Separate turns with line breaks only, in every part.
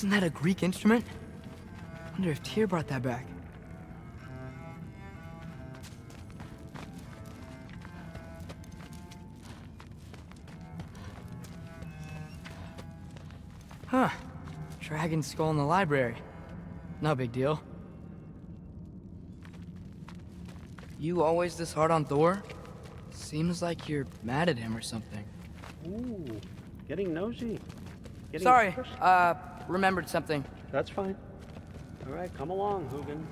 Isn't that a Greek instrument? Wonder if Tyr brought that back. Huh. Dragon skull in the library. No big deal. You always this hard on Thor? Seems like you're mad at him or something.
Ooh, getting nosy.
Sorry, remembered something.
That's fine. All right, come along, Hugin.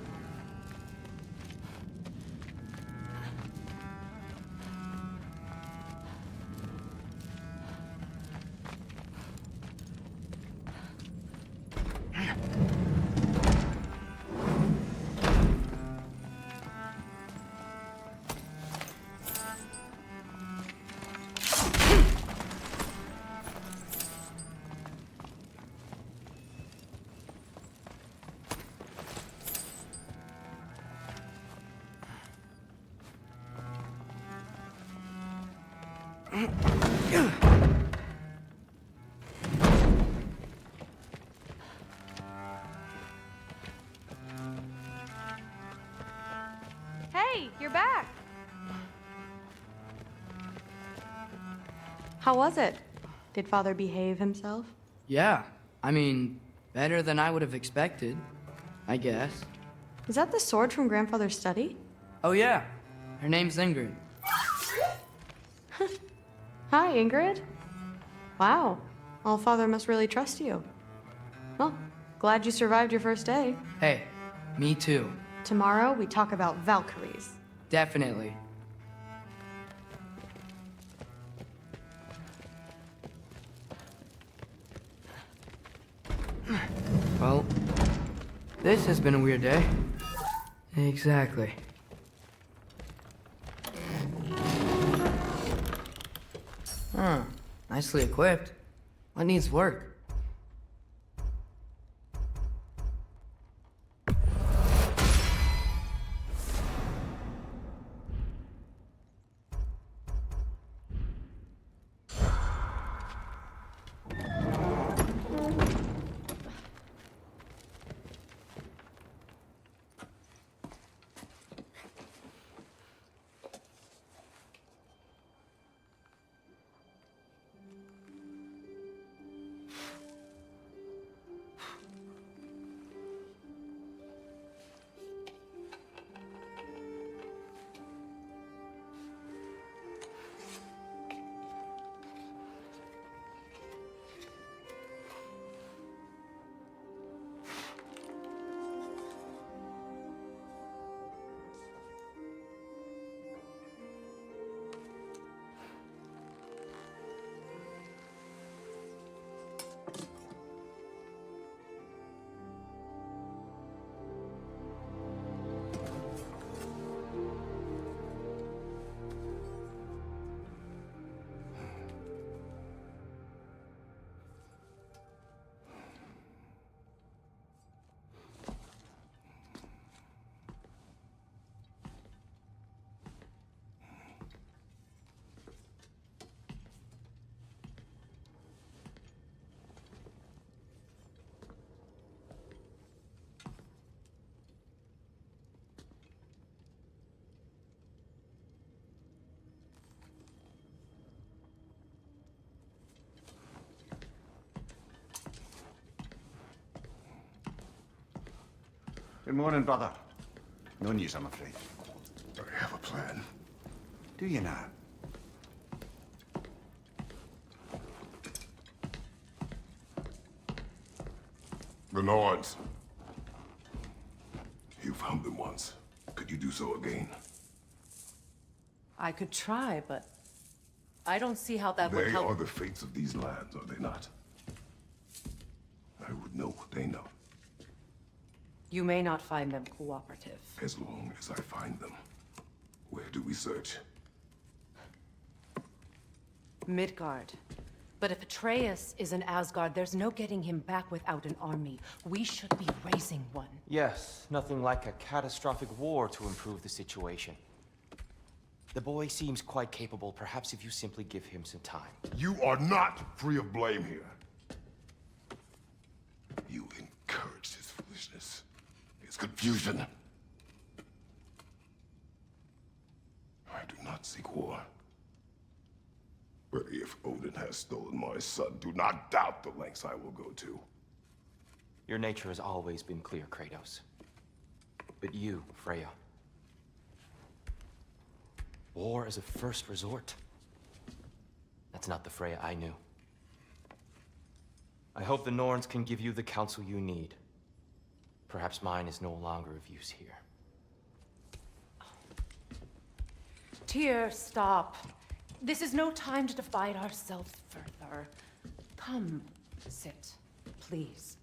Hey, you're back. How was it? Did Father behave himself?
Yeah, I mean, better than I would have expected, I guess.
Is that the sword from Grandfather's study?
Oh yeah, her name's Ingrid.
Hi, Ingrid. Wow, All-Father must really trust you. Well, glad you survived your first day.
Hey, me too.
Tomorrow, we talk about Valkyries.
Definitely. Well, this has been a weird day. Exactly. Huh. Nicely equipped. What needs work?
Good morning, brother. No news, I'm afraid.
I have a plan.
Do you now?
The Nords. You found them once. Could you do so again?
I could try, but I don't see how that would
They
help.
are the fates of these lands, are they not? I would know what they know,
You may not find them cooperative.
as long as I find them. Where do we search?
Midgard. But if Atreus is in Asgard, there's no getting him back without an army. We should be raising one.
Yes, nothing like a catastrophic war to improve the situation. The boy seems quite capable, perhaps if you simply give him some time.
You are not free of blame here. You confusion. I do not seek war. But if Odin has stolen my son, do not doubt the lengths I will go to.
Your nature has always been clear, Kratos. But you, Freya. War is a first resort. That's not the Freya I knew. I hope the Norns can give you the counsel you need. Perhaps mine is no longer of use here.
Tyr, stop. This is no time to divide ourselves further. Come, sit, please.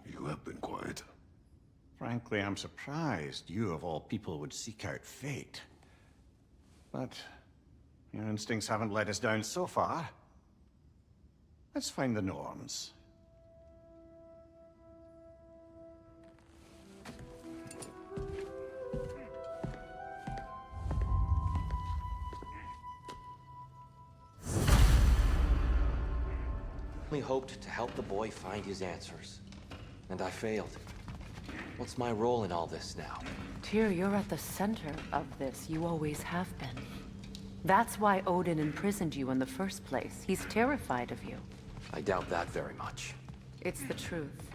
You have been quiet.
Frankly, I'm surprised you of all people would seek out fate. But your instincts haven't let us down so far. Let's find the Norns.
We hoped to help the boy find his answers. And I failed. What's my role in all this now?
Tyr, you're at the center of this. You always have been. That's why Odin imprisoned you in the first place. He's terrified of you.
I doubt that very much.
It's the truth.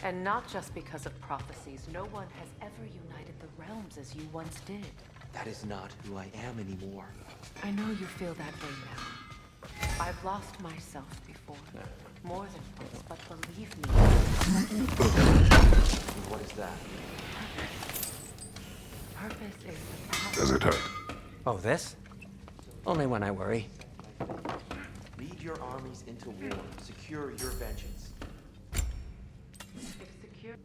And not just because of prophecies. No one has ever united the realms as you once did.
That is not who I am anymore.
I know you feel that way now. I've lost myself before. More than once, but believe me.
What is that?
Purpose is the power.
Does it hurt?
Oh, this? Only when I worry.
Lead your armies into war. Secure your vengeance.
If secure.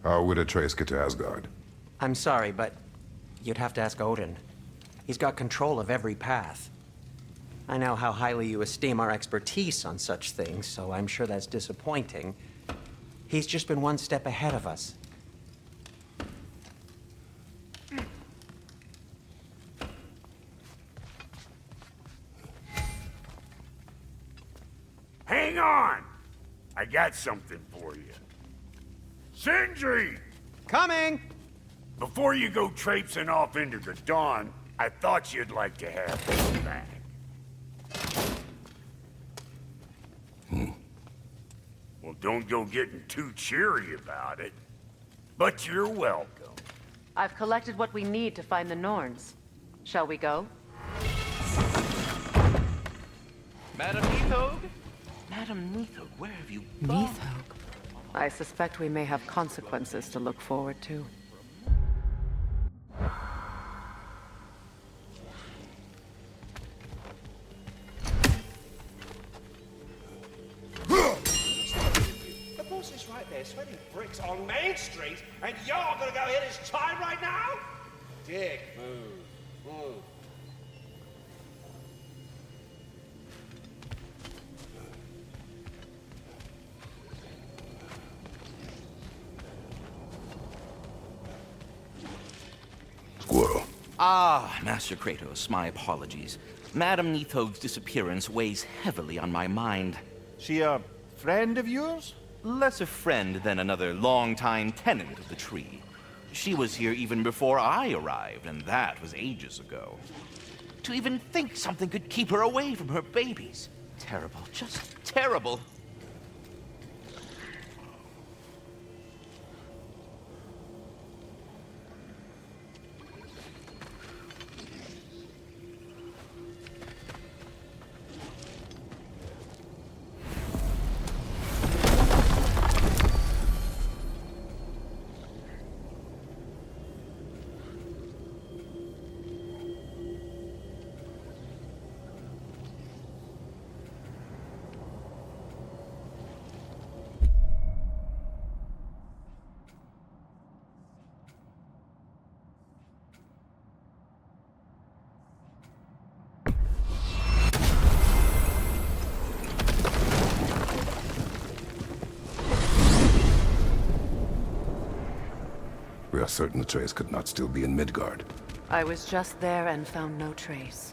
How would Atreus get to Asgard?
I'm sorry, but you'd have to ask Odin. He's got control of every path. I know how highly you esteem our expertise on such things, so I'm sure that's disappointing. He's just been one step ahead of us.
Hang on! I got something for you. Sindri!
Coming!
Before you go traipsing off into the dawn, I thought you'd like to have this back. Well, don't go getting too cheery about it. But you're welcome.
I've collected what we need to find the Norns. Shall we go?
Madam Neathog? Madam Neathog, where have you gone?
Neathog. I suspect we may have consequences to look forward to.
The boss is right there, sweating bricks on Main Street, and you're gonna go hit his time right now? Dick, move.
Squirrel.
Ah, Master Kratos, my apologies. Madam Neathog's disappearance weighs heavily on my mind.
She a friend of yours?
Less a friend than another longtime tenant of the tree. She was here even before I arrived, and that was ages ago. To even think something could keep her away from her babies. Terrible, just terrible.
are certain Atreus could not still be in Midgard.
I was just there and found no trace.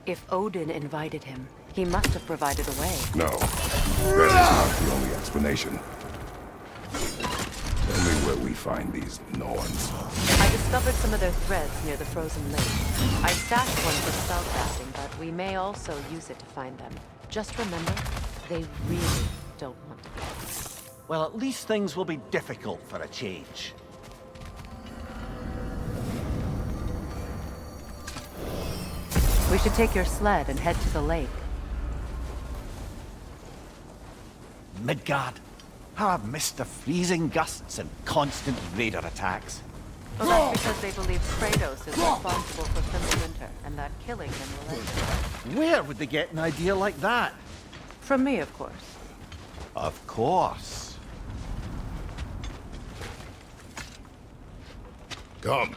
If Odin invited him, he must have provided a way.
No, that is not the only explanation. Tell me where we find these Norns.
I discovered some of their threads near the frozen lake. I stashed one for spellcasting, but we may also use it to find them. Just remember, they really don't want to go.
Well, at least things will be difficult for a change.
We should take your sled and head to the lake.
Midgard. How I've missed the freezing gusts and constant raider attacks.
Well, that's because they believe Kratos is responsible for Fimbulwinter, and that killing him will end it.
Where would they get an idea like that?
From me, of course.
Of course.
Come.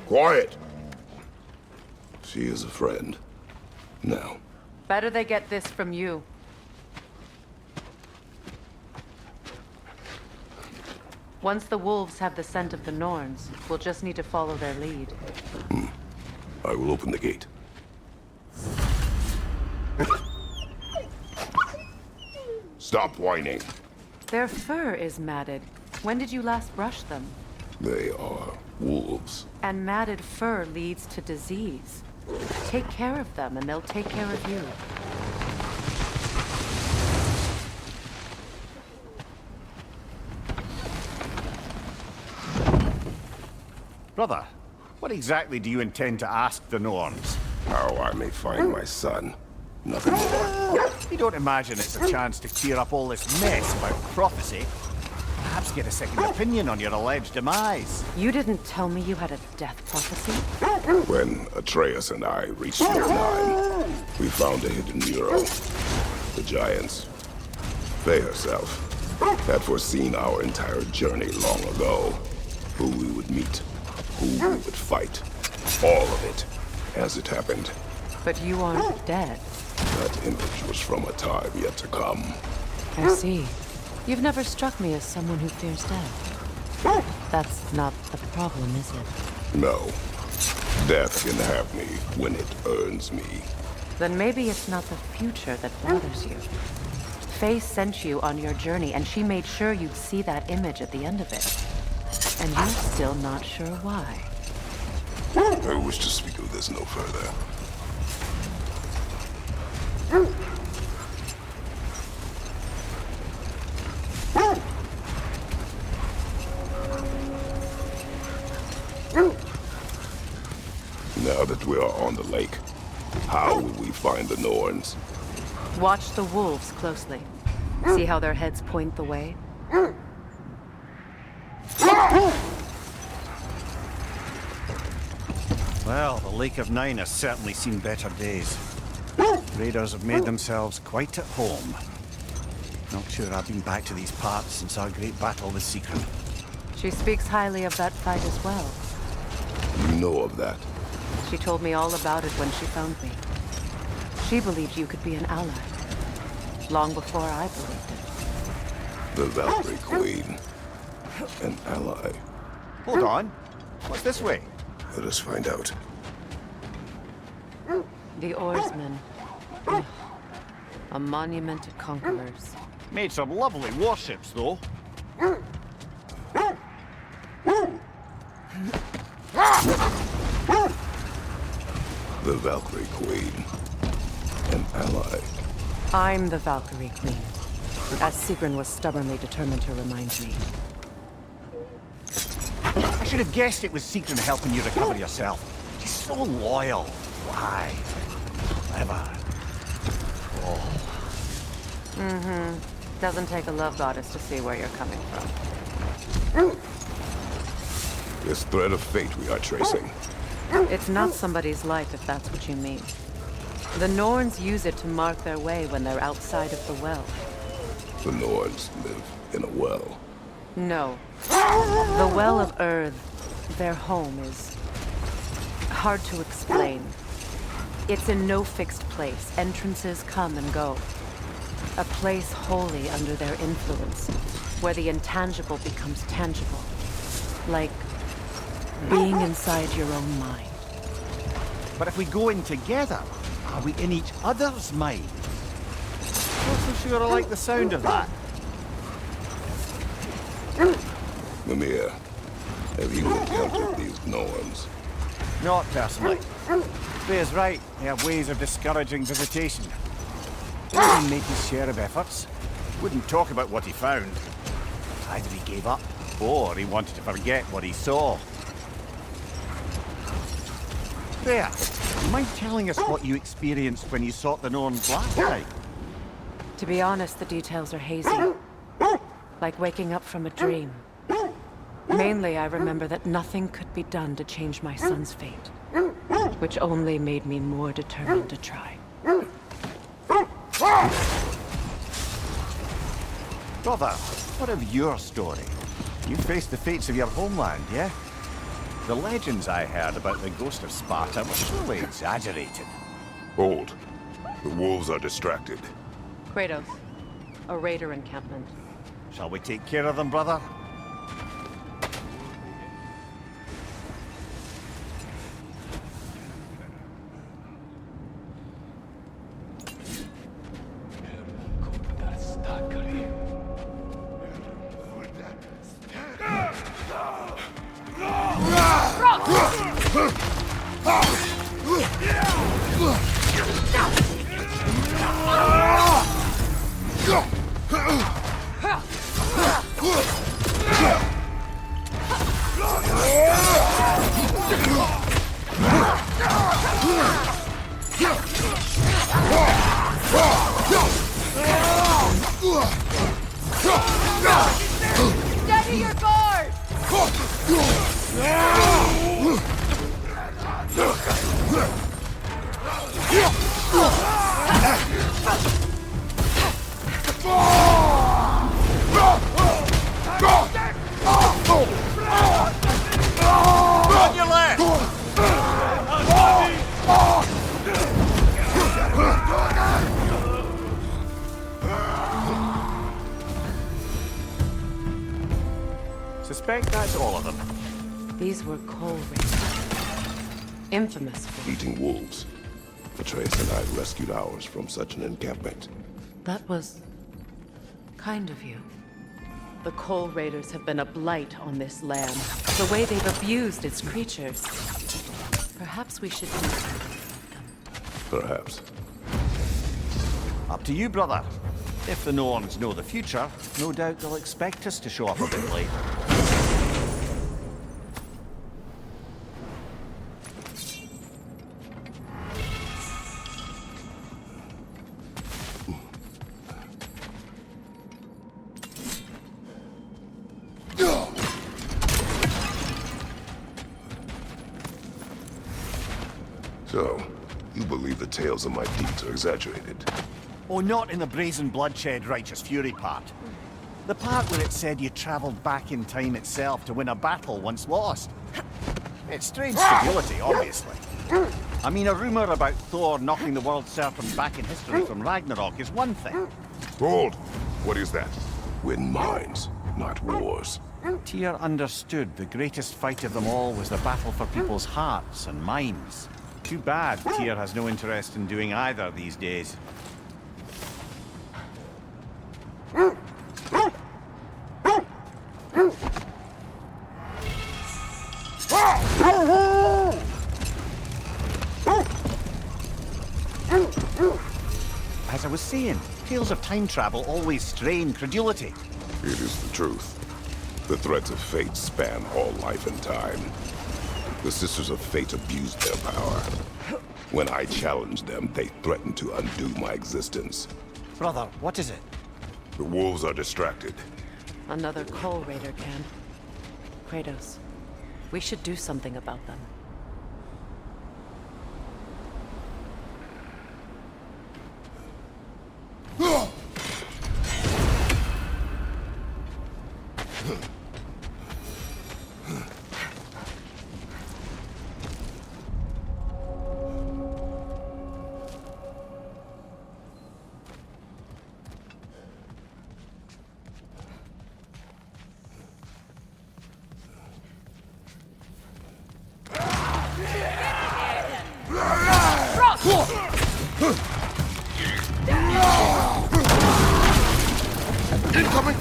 Quiet. She is a friend. Now.
Better they get this from you. Once the wolves have the scent of the Norns, we'll just need to follow their lead.
I will open the gate. Stop whining.
Their fur is matted. When did you last brush them?
They are wolves.
And matted fur leads to disease. Take care of them, and they'll take care of you.
Brother, what exactly do you intend to ask the Norns?
How I may find my son. Nothing more.
You don't imagine it's a chance to clear up all this mess about prophecy? Perhaps get a second opinion on your alleged demise.
You didn't tell me you had a death prophecy?
When Atreus and I reached Year 9, we found a hidden mural. The giants, Faye herself, had foreseen our entire journey long ago. Who we would meet, who we would fight. All of it, as it happened.
But you aren't dead.
That image was from a time yet to come.
I see. You've never struck me as someone who fears death. That's not the problem, is it?
No. Death can have me when it earns me.
Then maybe it's not the future that bothers you. Faye sent you on your journey, and she made sure you'd see that image at the end of it. And you're still not sure why.
I wish to speak of this no further. Now that we are on the lake, how will we find the Norns?
Watch the wolves closely. See how their heads point the way?
Well, the Lake of Nine has certainly seen better days. Raiders have made themselves quite at home. Not sure I've been back to these parts since our great battle with Secret.
She speaks highly of that fight as well.
You know of that?
She told me all about it when she found me. She believed you could be an ally. Long before I believed it.
The Valkyrie Queen. An ally.
Hold on. What's this way?
Let us find out.
The oarsmen. A monument to conquerors.
Made some lovely warships, though.
The Valkyrie Queen. An ally.
I'm the Valkyrie Queen, as Sigrun was stubbornly determined to remind me.
I should have guessed it was Secret helping you recover yourself. She's so loyal. Why? Clever. Oh.
Doesn't take a love goddess to see where you're coming from.
This thread of fate we are tracing.
It's not somebody's life, if that's what you mean. The Norns use it to mark their way when they're outside of the well.
The Norns live in a well.
No. The Well of Earth, their home, is hard to explain. It's in no fixed place. Entrances come and go. A place wholly under their influence, where the intangible becomes tangible. Like being inside your own mind.
But if we go in together, are we in each other's mind? Not so sure I like the sound of that.
Mimir, have you encountered these Norns?
Not personally. Freya's right. They have ways of discouraging visitation. Odin made his share of efforts. Wouldn't talk about what he found. Either he gave up, or he wanted to forget what he saw. Freya, you mind telling us what you experienced when you sought the Norns last time?
To be honest, the details are hazy. Like waking up from a dream. Mainly, I remember that nothing could be done to change my son's fate. Which only made me more determined to try.
Brother, what of your story? You faced the fates of your homeland, yeah? The legends I heard about the ghost of Sparta were surely exaggerated.
Hold. The wolves are distracted.
Kratos, a raider encampment.
Shall we take care of them, brother?
Steady your guard!
On your left! Suspect that's all of them.
These were coal raiders. Infamous for...
Eating wolves. Atreus and I rescued ours from such an encampment.
That was... kind of you. The coal raiders have been a blight on this land. The way they've abused its creatures. Perhaps we should do something with them.
Perhaps.
Up to you, brother. If the Norns know the future, no doubt they'll expect us to show up a bit late.
So, you believe the tales of my deeds are exaggerated?
Oh, not in the brazen bloodshed righteous fury part. The part where it said you traveled back in time itself to win a battle once lost. It's strange stability, obviously. I mean, a rumor about Thor knocking the world serpent back in history from Ragnarok is one thing.
Hold! What is that? Win minds, not wars.
Tyr understood the greatest fight of them all was the battle for people's hearts and minds. Too bad Tyr has no interest in doing either these days. As I was saying, tales of time travel always strain credulity.
It is the truth. The threads of fate span all life and time. The Sisters of Fate abused their power. When I challenged them, they threatened to undo my existence.
Brother, what is it?
The wolves are distracted.
Another coal raider camp. Kratos, we should do something about them.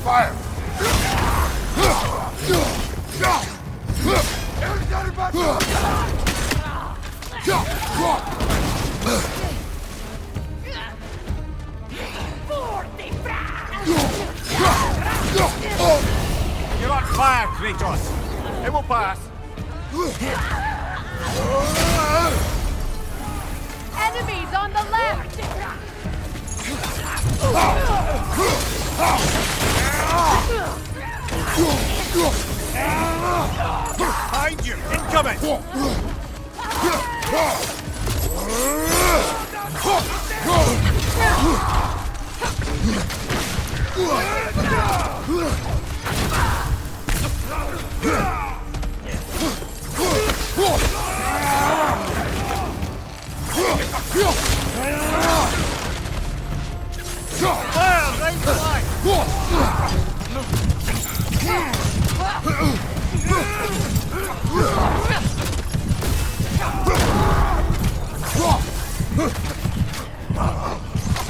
Fire!
You're on fire, Kratos! It will pass!
Enemies on the left!
Behind you! Incoming!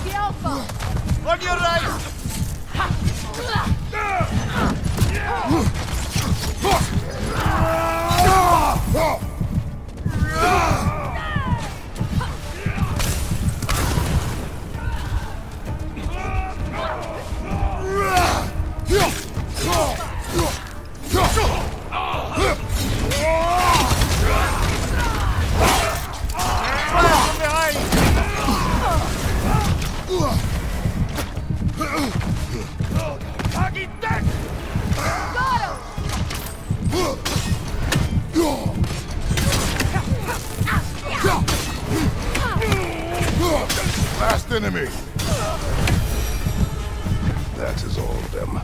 The Alpha!
On your right!
Last enemy. That is all of them.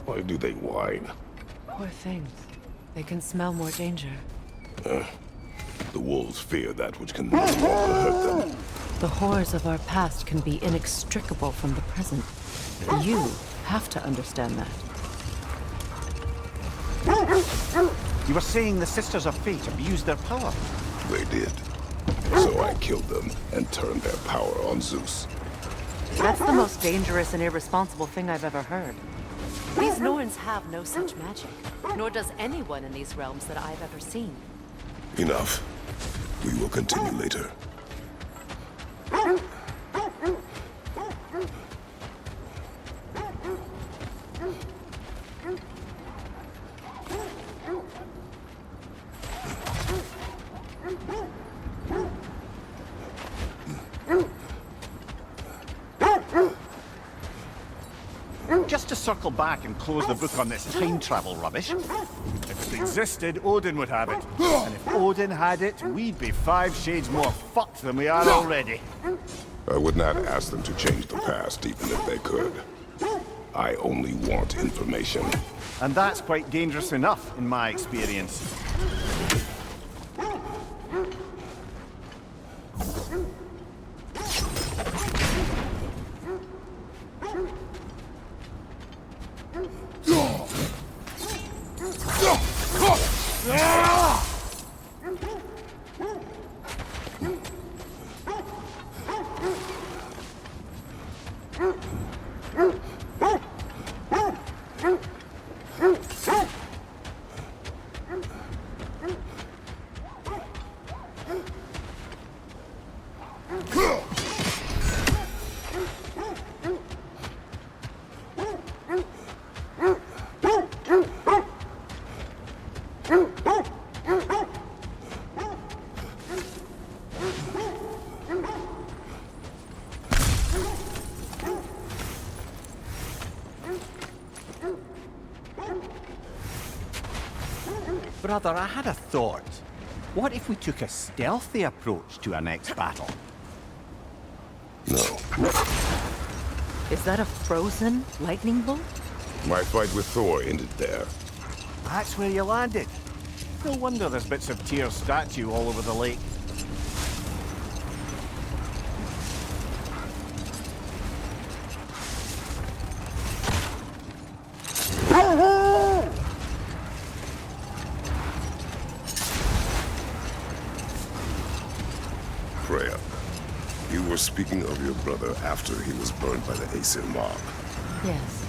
Why do they whine?
Poor things. They can smell more danger.
The wolves fear that which can no longer hurt them.
The horrors of our past can be inextricable from the present. You have to understand that.
You were saying the Sisters of Fate abused their power.
They did. So I killed them and turned their power on Zeus.
That's the most dangerous and irresponsible thing I've ever heard. These Norns have no such magic, nor does anyone in these realms that I've ever seen.
Enough. We will continue later.
Just to circle back and close the book on this time travel rubbish. If it existed, Odin would have it. And if Odin had it, we'd be 5 shades more fucked than we are already.
I would not ask them to change the past, even if they could. I only want information.
And that's quite dangerous enough, in my experience. Brother, I had a thought. What if we took a stealthy approach to our next battle?
No.
Is that a frozen lightning bolt?
My fight with Thor ended there.
That's where you landed. No wonder there's bits of Tyr's statue all over the lake.
Freya, you were speaking of your brother after he was burned by the Aesir mob.
Yes.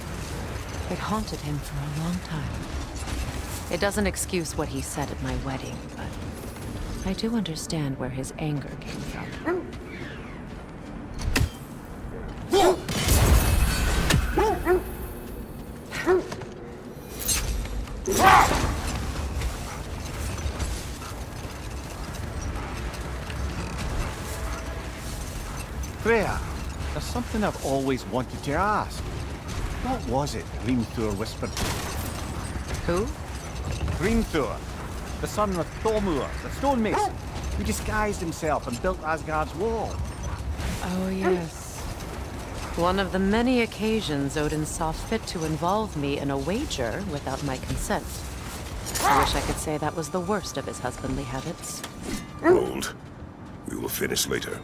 It haunted him for a long time. It doesn't excuse what he said at my wedding, but I do understand where his anger came from.
Freya, there's something I've always wanted to ask. What was it Thor whispered?
Who?
Thor, the son of Thor, the stonemason, who disguised himself and built Asgard's wall.
Oh, yes. One of the many occasions Odin saw fit to involve me in a wager without my consent. I wish I could say that was the worst of his husbandly habits.
Hold. We will finish later.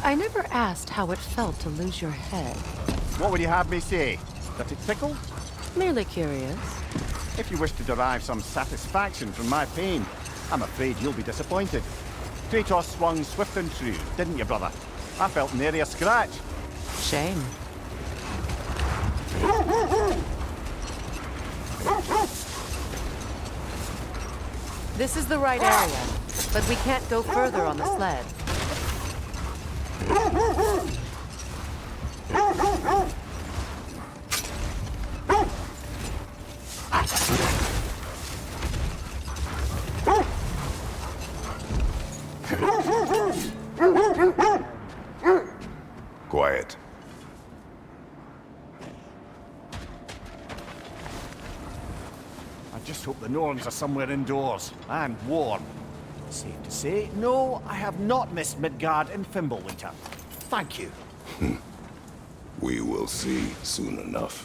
I never asked how it felt to lose your head.
What would you have me say? That it tickled?
Merely curious.
If you wish to derive some satisfaction from my pain, I'm afraid you'll be disappointed. Kratos swung swift and true, didn't you, brother? I felt nary a scratch.
Shame. This is the right area, but we can't go further on the sled.
Quiet.
I just hope the Norns are somewhere indoors, and warm. Safe to say, no, I have not missed Midgard in Fimbulwinter. Thank you.
We will see soon enough.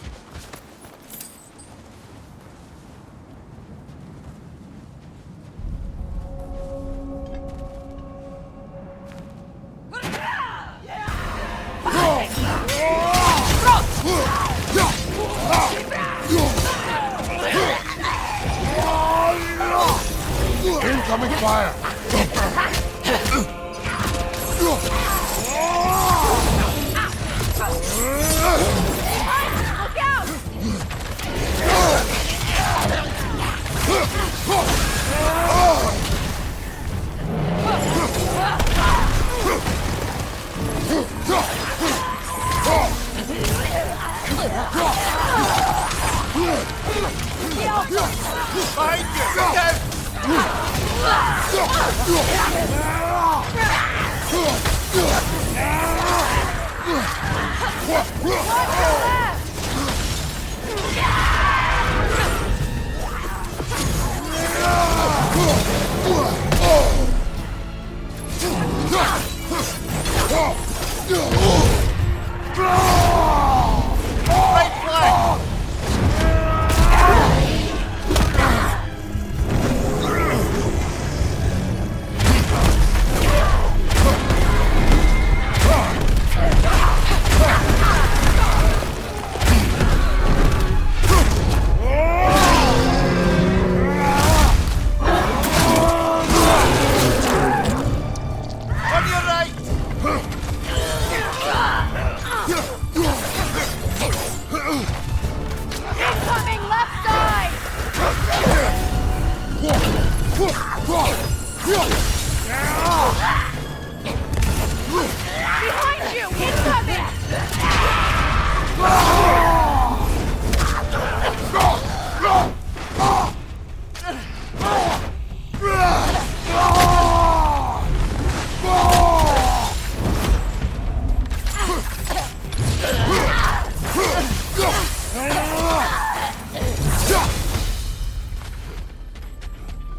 Incoming fire!
Look out! Incoming left side! Behind you! Incoming!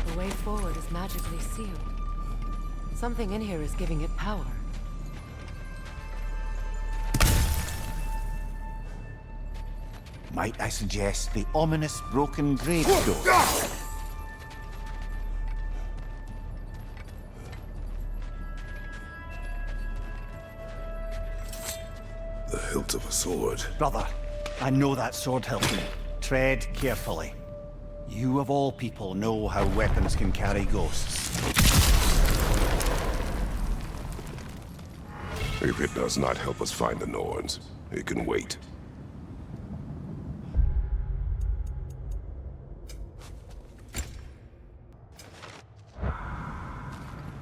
The way forward is magically sealed. Something in here is giving it power.
Might I suggest the ominous broken gravestone?
The hilt of a sword.
Brother, I know that sword hilt. Tread carefully. You of all people know how weapons can carry ghosts.
If it does not help us find the Norns, it can wait.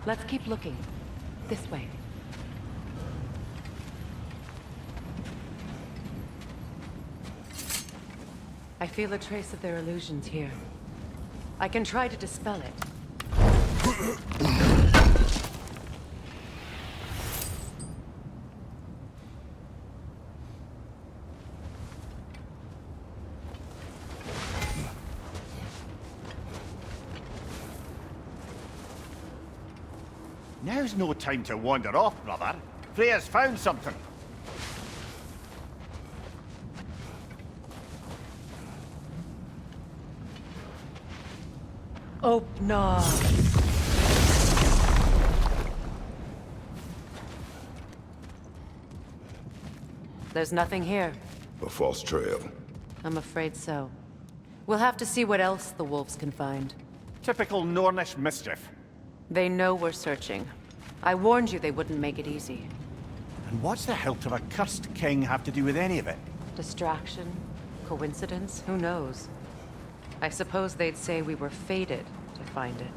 Let's keep looking. This way. I feel a trace of their illusions here. I can try to dispel it.
Now's no time to wander off, brother. Freya's found something.
Open. There's nothing here.
A false trail.
I'm afraid so. We'll have to see what else the wolves can find.
Typical Nornish mischief.
They know we're searching. I warned you they wouldn't make it easy.
And what's the hilt of a cursed king have to do with any of it?
Distraction? Coincidence? Who knows? I suppose they'd say we were fated to find it.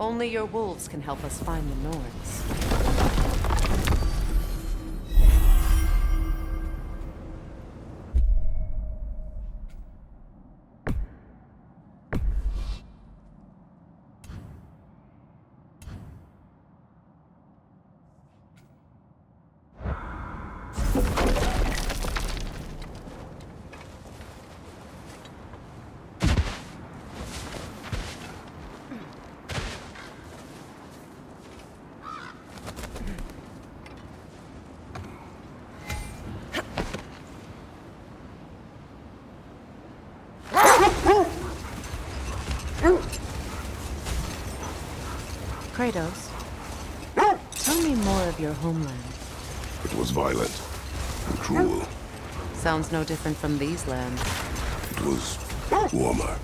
Only your wolves can help us find the Norns. Kratos, tell me more of your homeland.
It was violent and cruel.
Sounds no different from these lands.
It was warmer.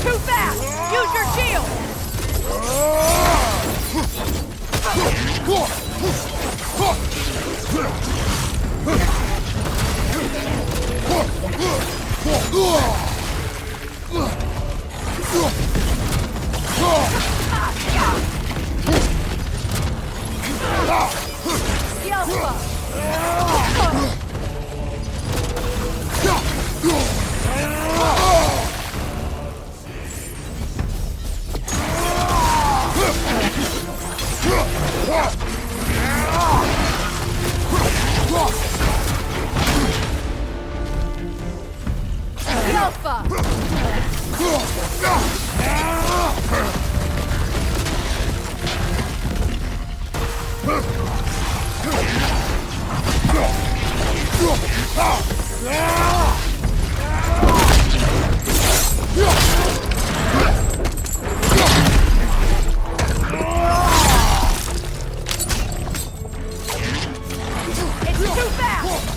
Too fast! Use your shield!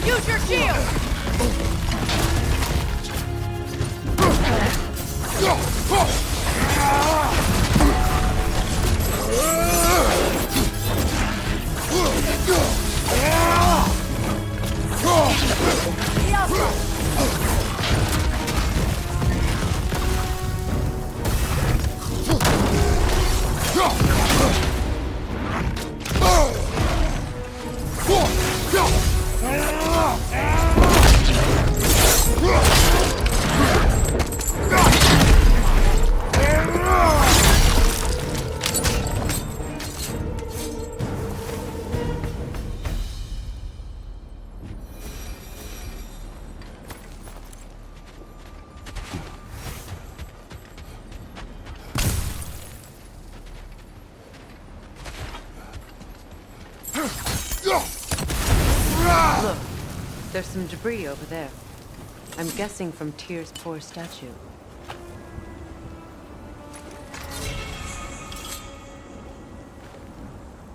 Use your shield!
There's some debris over there. I'm guessing from Tyr's poor statue.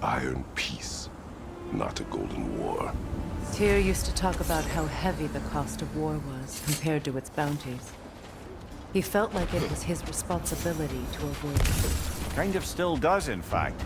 Iron peace, not a golden war.
Tyr used to talk about how heavy the cost of war was compared to its bounties. He felt like it was his responsibility to avoid it.
Kind of still does, in fact.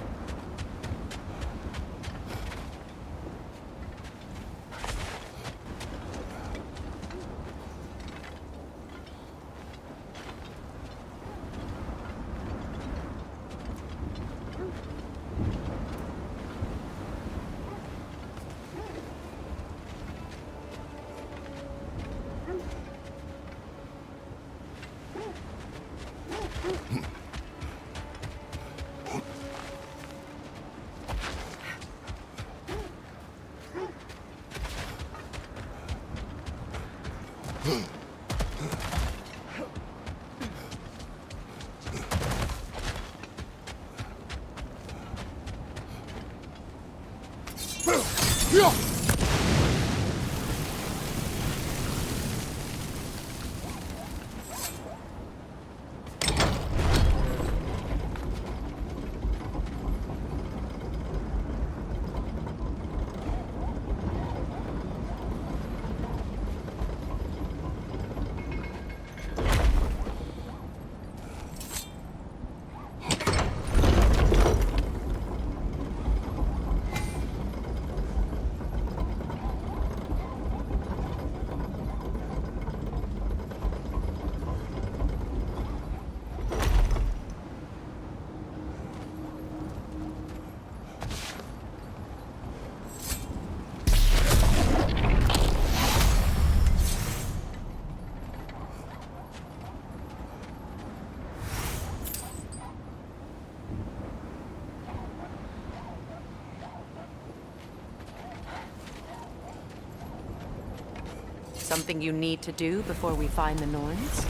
Something you need to do before we find the Norns?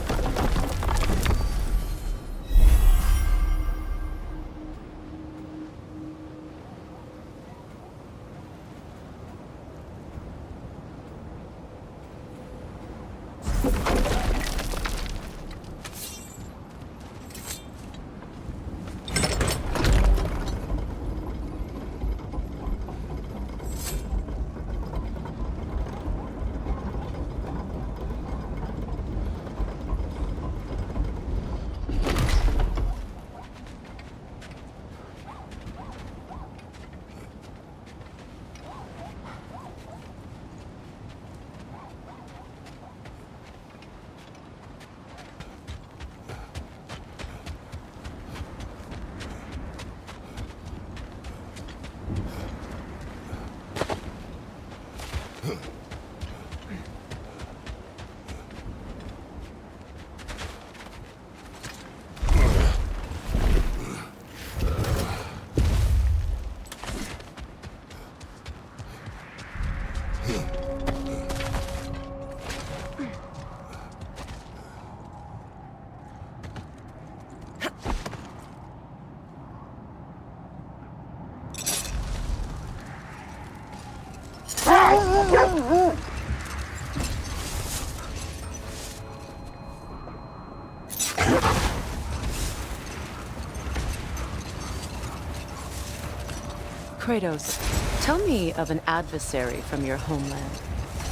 Kratos, tell me of an adversary from your homeland.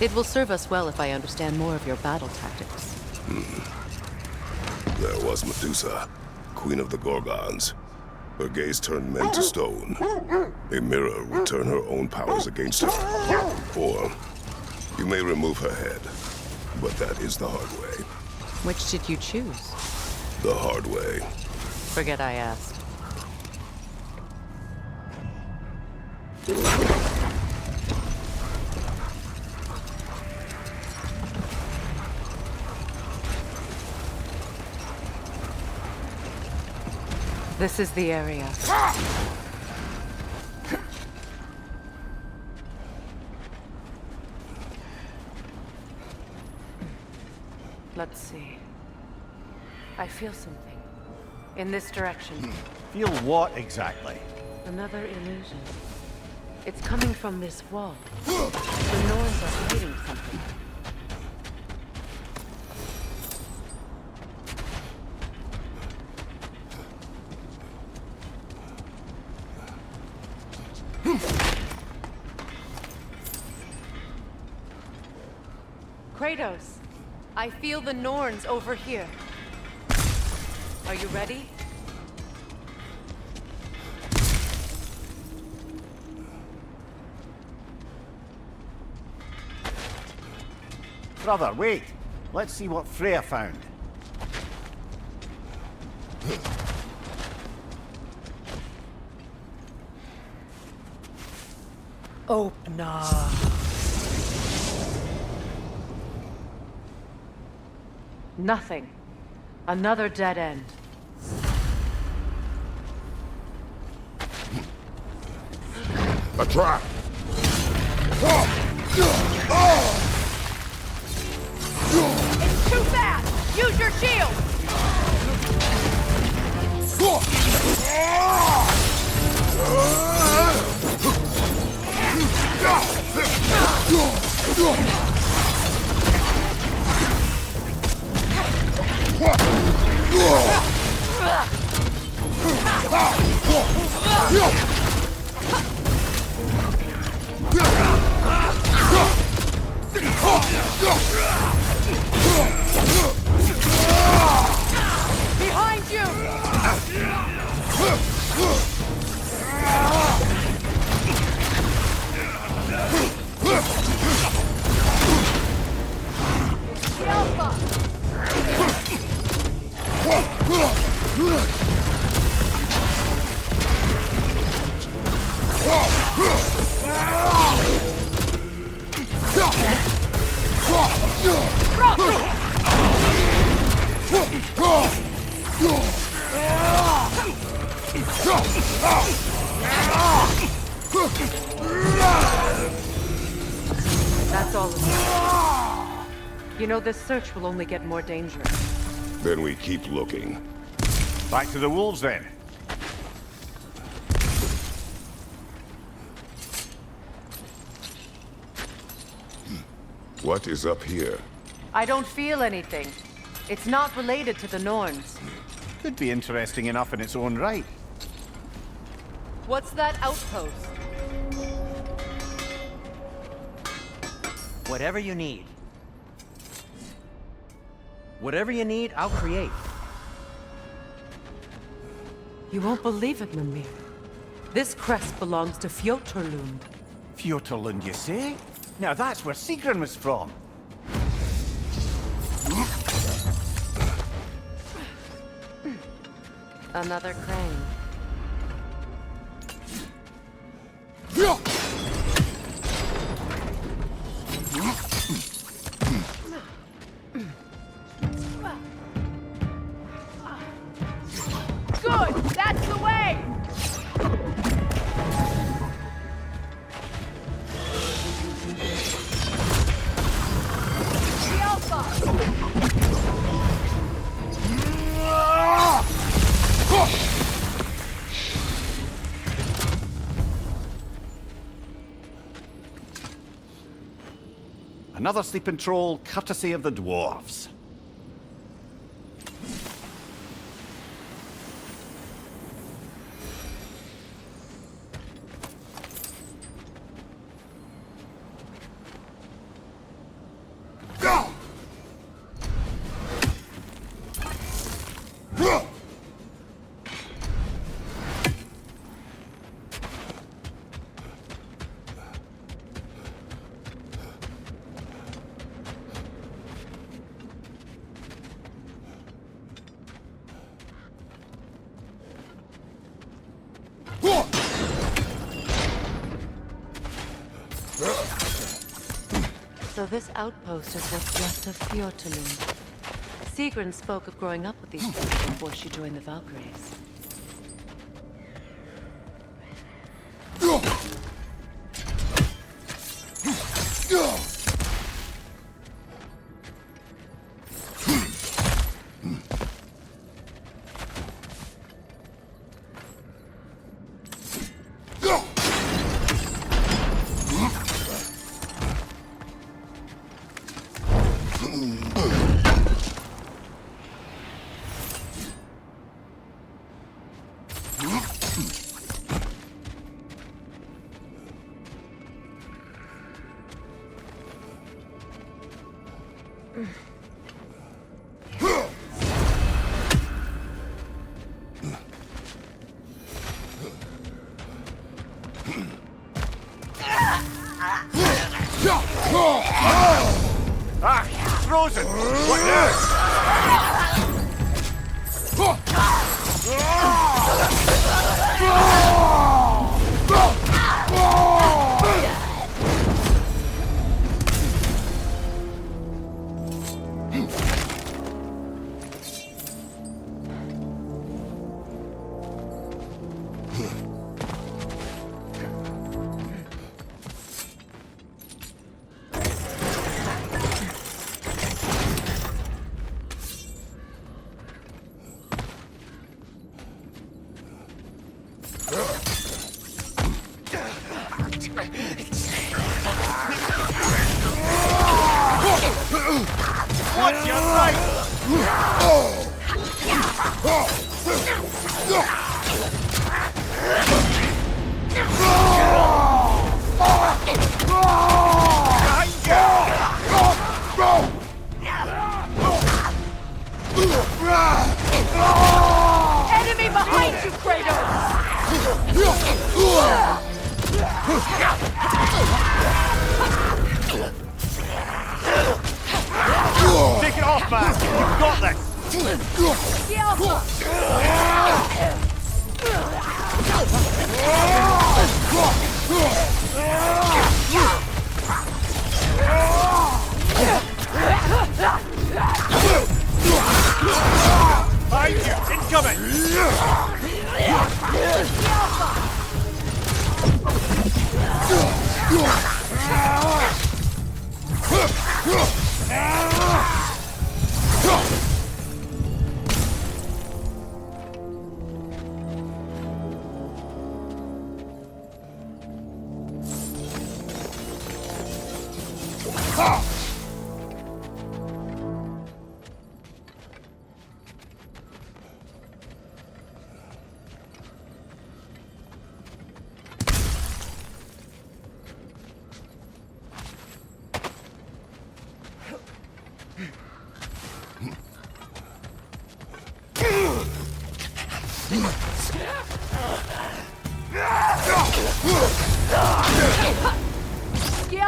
It will serve us well if I understand more of your battle tactics.
There was Medusa, queen of the Gorgons. Her gaze turned men to stone. A mirror would turn her own powers against her. Or, you may remove her head, but that is the hard way.
Which did you choose?
The hard way.
Forget I asked. This is the area. Let's see. I feel something. In this direction.
Feel what exactly?
Another illusion. It's coming from this wall. The Norns are hiding something. Kratos, I feel the Norns over here. Are you ready?
Brother, wait. Let's see what Freya found.
Open up. Nothing. Another dead end.
A trap!
It's too fast! Use your shield! Behind you! The Alpha!
That's all of it. You know, this search will only get more dangerous.
Then we keep looking.
Back to the wolves, then.
What is up here?
I don't feel anything. It's not related to the Norns.
Could be interesting enough in its own right.
What's that outpost?
Whatever you need. Whatever you need, I'll create.
You won't believe it, Mimir. This crest belongs to Fjoturlund.
Fjoturlund, you say? Now that's where Sigrun was from.
Another crane.
Good! That's the way! The Alpha!
Another sleeping troll, courtesy of the dwarves.
So this outpost is what's left of Fjoturlund. Sigrun spoke of growing up with these people before she joined the Valkyries.
Ah, frozen! What now? Watch your right!
Enemy behind you, Kratos!
Take it off, man! You've got this! Behind you! Incoming!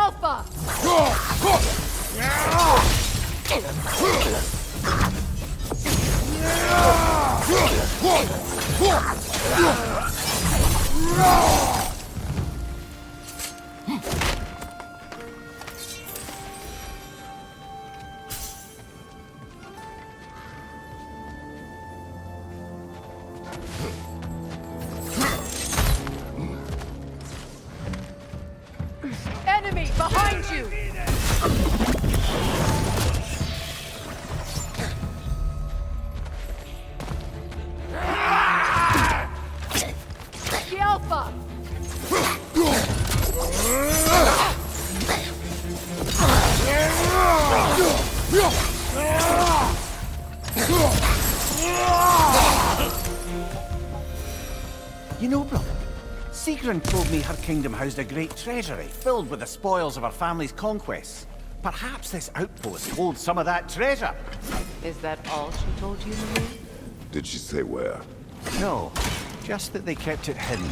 Alpha! Enemy behind you! The Alpha!
You know, brother, Sigrun told me her kingdom housed a great treasury filled with the spoils of her family's conquests. Perhaps this outpost holds some of that treasure.
Is that all she told you, Marie?
Did she say where?
No, just that they kept it hidden.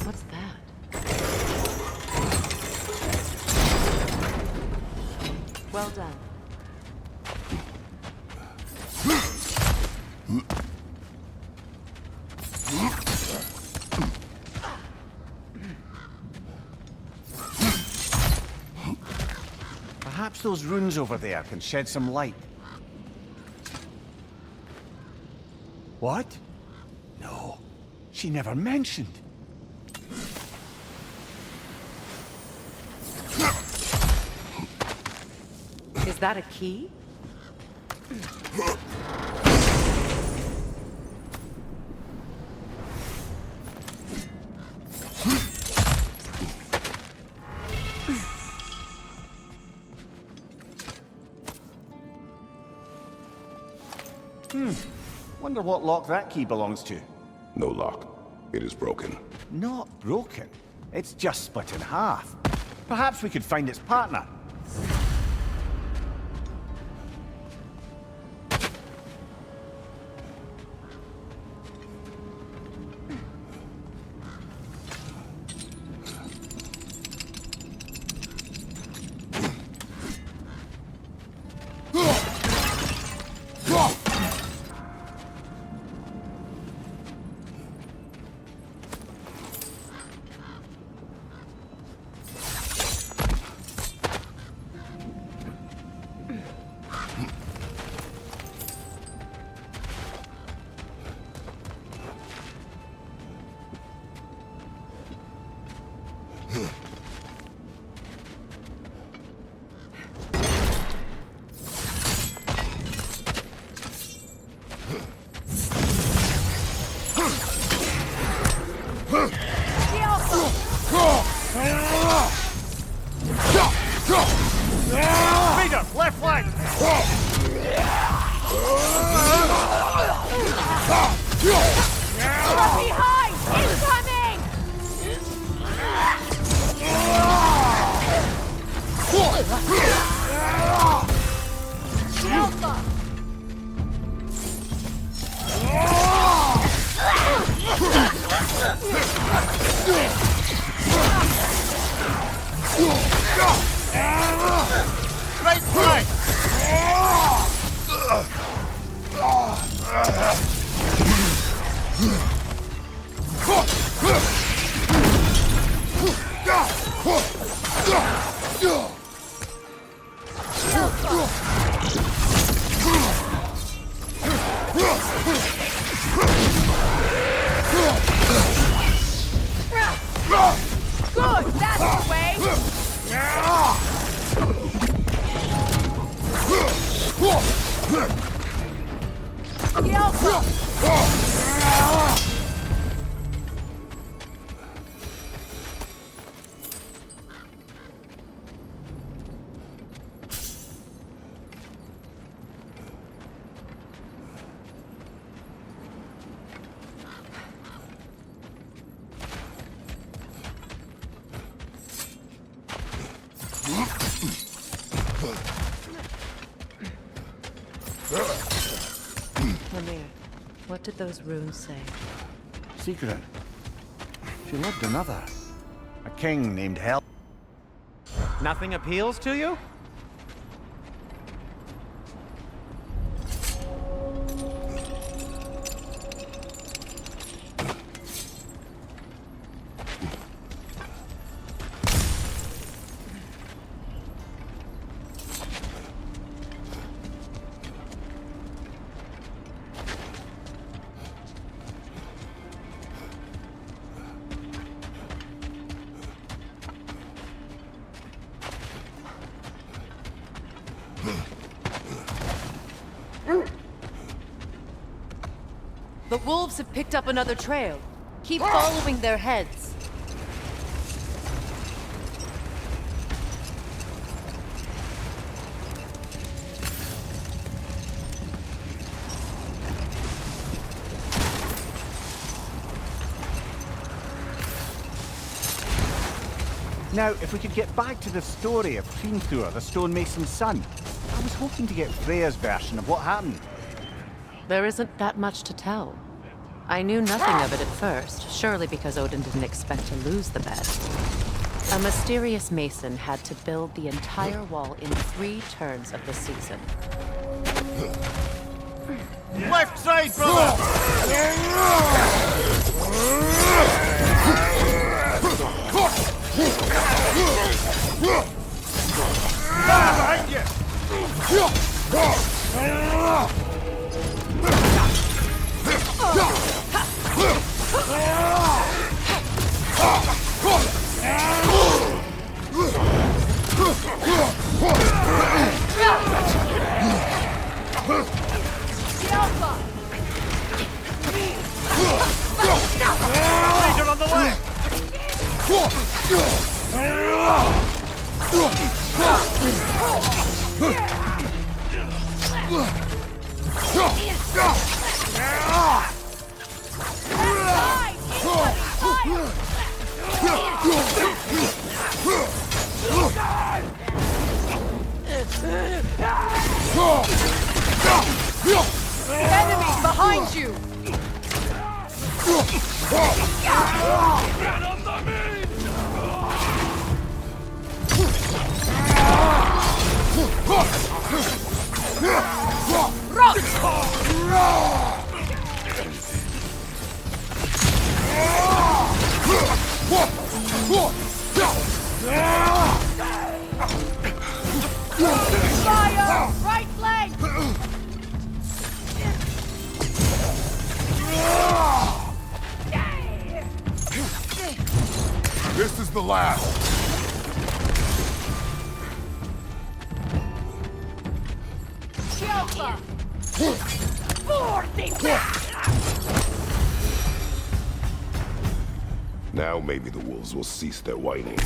What's that? Well done.
Perhaps those runes over there can shed some light. What? No, she never mentioned.
Is that a key?
Wonder what lock that key belongs to.
No lock. It is broken.
Not broken. It's just split in half. Perhaps we could find its partner.
Peter, left flank! From behind! Incoming! Alpha!
Right flank!
Good, that's the way! The Alpha!
Lemire, what did those runes say?
Secret. She loved another. A king named Hel. Nothing appeals to you?
The wolves have picked up another trail. Keep following their heads.
Now, if we could get back to the story of Thor, the stonemason's son, was hoping to get Freya's version of what happened.
There isn't that much to tell. I knew nothing of it at first, surely because Odin didn't expect to lose the bet. A mysterious mason had to build the entire wall in 3 turns of the season.
Left side, brother! Behind you! Laser on the left!
Enemies behind you! Fire! Right flank!
This is the last.
Shelter!
Now maybe the wolves will cease their whining.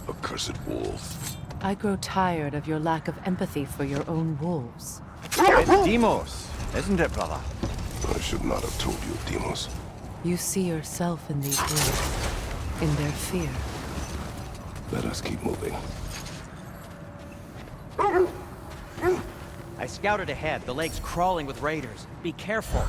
Accursed wolf.
I grow tired of your lack of empathy for your own wolves.
It's Demos, isn't it, brother?
I should not have told you, Demos.
You see yourself in these wolves, in their fear.
Let us keep moving.
I scouted ahead. The lake's crawling with raiders. Be careful.